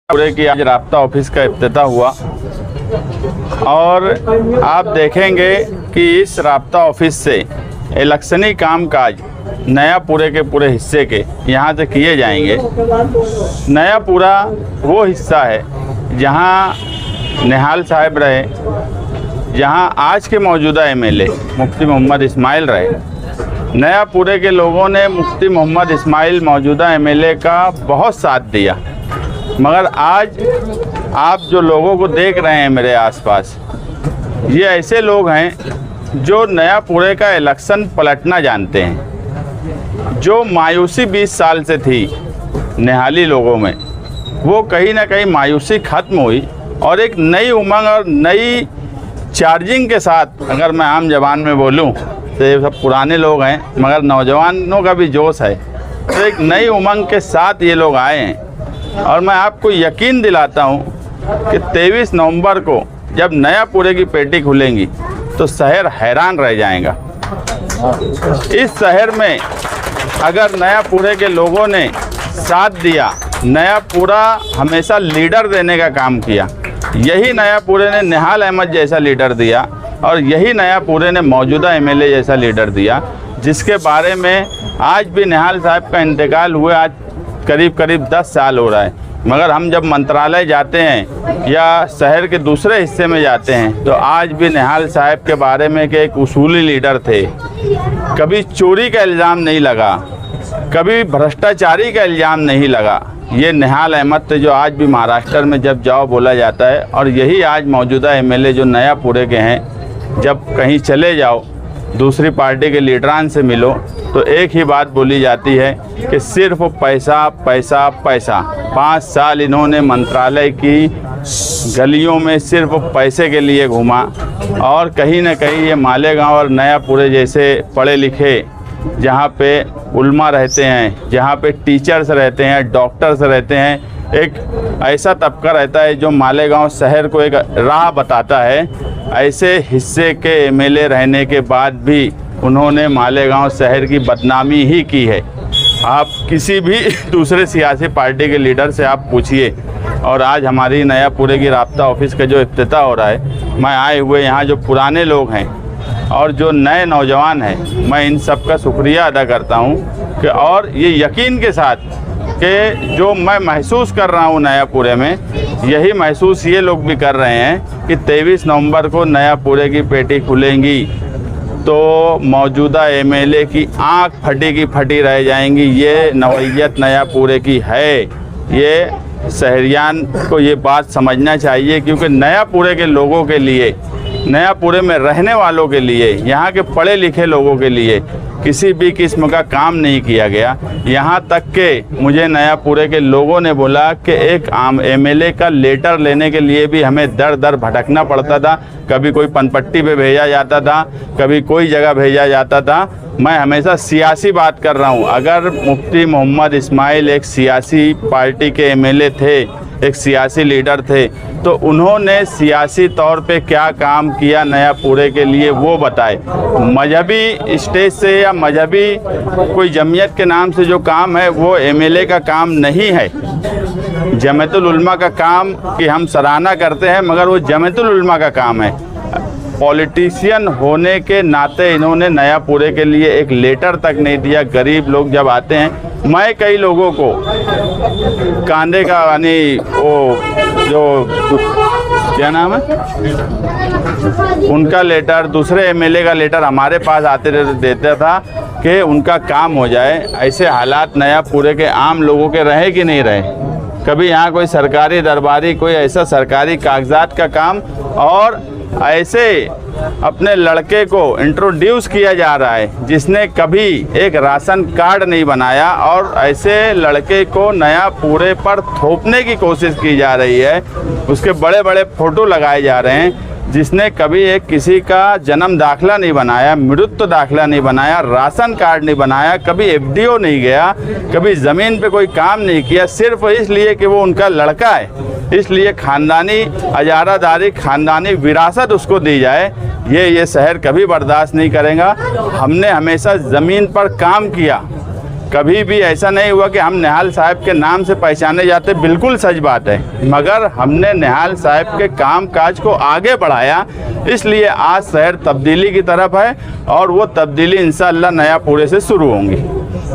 पूरे की आज राब्ता ऑफिस का इफ्तिताह हुआ और आप देखेंगे कि इस राब्ता ऑफिस से इलेक्शनी कामकाज नयापुरे के पूरे हिस्से के यहाँ से किए जाएंगे। नयापुरा वो हिस्सा है जहाँ निहाल साहब रहे, जहाँ आज के मौजूदा एमएलए मुफ्ती मोहम्मद इस्माइल रहे। नयापुरे के लोगों ने मुफ्ती मोहम्मद इस्माइल मौजूदा एमएलए का बहुत साथ दिया, मगर आज आप जो लोगों को देख रहे हैं मेरे आसपास, ये ऐसे लोग हैं जो नयापुरे का इलेक्शन पलटना जानते हैं। जो मायूसी 20 साल से थी निहाली लोगों में, वो कहीं ना कहीं मायूसी ख़त्म हुई और एक नई उमंग और नई चार्जिंग के साथ, अगर मैं आम ज़बान में बोलूं तो ये सब पुराने लोग हैं मगर नौजवानों का भी जोश है, तो एक नई उमंग के साथ ये लोग आए हैं। और मैं आपको यकीन दिलाता हूं कि 23 नवंबर को जब नयापुरे की पेटी खुलेंगी तो शहर हैरान रह जाएगा। इस शहर में अगर नयापुरे के लोगों ने साथ दिया, नयापुरा हमेशा लीडर देने का काम किया, यही नयापुरे ने निहाल अहमद जैसा लीडर दिया और यही नयापुरे ने मौजूदा एमएलए जैसा लीडर दिया, जिसके बारे में आज भी निहाल साहब का इंतकाल हुए आज करीब 10 साल हो रहा है। मगर हम जब मंत्रालय जाते हैं या शहर के दूसरे हिस्से में जाते हैं तो आज भी निहाल साहब के बारे में कि एक उसूली लीडर थे। कभी चोरी का इल्ज़ाम नहीं लगा, कभी भ्रष्टाचारी का इल्ज़ाम नहीं लगा। ये निहाल अहमद थे जो आज भी महाराष्ट्र में जब जाओ बोला जाता है। और यही आज मौजूदा एमएलए जो नयापुरे के हैं, जब कहीं चले जाओ दूसरी पार्टी के लीडरान से मिलो तो एक ही बात बोली जाती है कि सिर्फ पैसा पैसा पैसा। 5 साल इन्होंने मंत्रालय की गलियों में सिर्फ पैसे के लिए घूमा और कहीं ना कहीं ये मालेगांव और नयापुरे जैसे पढ़े लिखे, जहाँ पे उल्मा रहते हैं, जहाँ पे टीचर्स रहते हैं, डॉक्टर्स रहते हैं, एक ऐसा तबका रहता है जो मालेगांव शहर को एक राह बताता है, ऐसे हिस्से के एमएलए रहने के बाद भी उन्होंने मालेगांव शहर की बदनामी ही की है। आप किसी भी दूसरे सियासी पार्टी के लीडर से आप पूछिए। और आज हमारी नयापुरे की राब्ता ऑफिस का जो इफ्तिताह हो रहा है, मैं आए हुए यहाँ जो पुराने लोग हैं और जो नए नौजवान हैं, मैं इन सब का शुक्रिया अदा करता हूँ कि और ये यकीन के साथ कि जो मैं महसूस कर रहा हूँ नयापुरे में, यही महसूस ये लोग भी कर रहे हैं कि 23 नवंबर को नयापुरे की पेटी खुलेंगी तो मौजूदा एमएलए की आंख फटी की फटी रह जाएंगी। ये नवैयत नयापुरे की है, ये शहरियान को ये बात समझना चाहिए, क्योंकि नयापुरे के लोगों के लिए, नयापुरे में रहने वालों के लिए, यहाँ के पढ़े लिखे लोगों के लिए किसी भी किस्म का काम नहीं किया गया। यहाँ तक कि मुझे नयापुरे के लोगों ने बोला कि एक आम एमएलए का लेटर लेने के लिए भी हमें दर दर भटकना पड़ता था। कभी कोई पनपट्टी पे भेजा जाता था, कभी कोई जगह भेजा जाता था। मैं हमेशा सियासी बात कर रहा हूँ। अगर मुफ्ती मोहम्मद इस्माइल एक सियासी पार्टी के एमएलए थे, एक सियासी लीडर थे, तो उन्होंने सियासी तौर पे क्या काम किया नयापुरे के लिए वो बताए। मजहबी स्टेज से या मजहबी कोई जमीयत के नाम से जो काम है वो एमएलए का काम नहीं है। जमीयतुल उलमा का काम कि हम सराहना करते हैं, मगर वो जमीयतुल उलमा का काम है। पॉलिटिशियन होने के नाते इन्होंने नयापुरे के लिए एक लेटर तक नहीं दिया। गरीब लोग जब आते हैं, मैं कई लोगों को कांदे का यानी वो जो क्या नाम है उनका लेटर, दूसरे एमएलए का लेटर हमारे पास आते देता था कि उनका काम हो जाए। ऐसे हालात नयापुरे के आम लोगों के रहे कि नहीं रहे? कभी यहाँ कोई सरकारी दरबारी, कोई ऐसा सरकारी कागजात का काम, और ऐसे अपने लड़के को इंट्रोड्यूस किया जा रहा है जिसने कभी एक राशन कार्ड नहीं बनाया, और ऐसे लड़के को नयापुरे पर थोपने की कोशिश की जा रही है। उसके बड़े बड़े फ़ोटो लगाए जा रहे हैं, जिसने कभी एक किसी का जन्म दाखिला नहीं बनाया, मृत्यु दाखिला नहीं बनाया, राशन कार्ड नहीं बनाया, कभी एफडीओ नहीं गया, कभी ज़मीन पे कोई काम नहीं किया, सिर्फ इसलिए कि वो उनका लड़का है। इसलिए ख़ानदानी अजारादारी, ख़ानदानी विरासत उसको दी जाए, ये शहर कभी बर्दाश्त नहीं करेगा। हमने हमेशा ज़मीन पर काम किया, कभी भी ऐसा नहीं हुआ कि हम निहाल साहब के नाम से पहचाने जाते, बिल्कुल सच बात है, मगर हमने निहाल साहब के काम काज को आगे बढ़ाया, इसलिए आज शहर तब्दीली की तरफ है और वो तब्दीली इंशाअल्लाह नयापुरे से शुरू होंगी।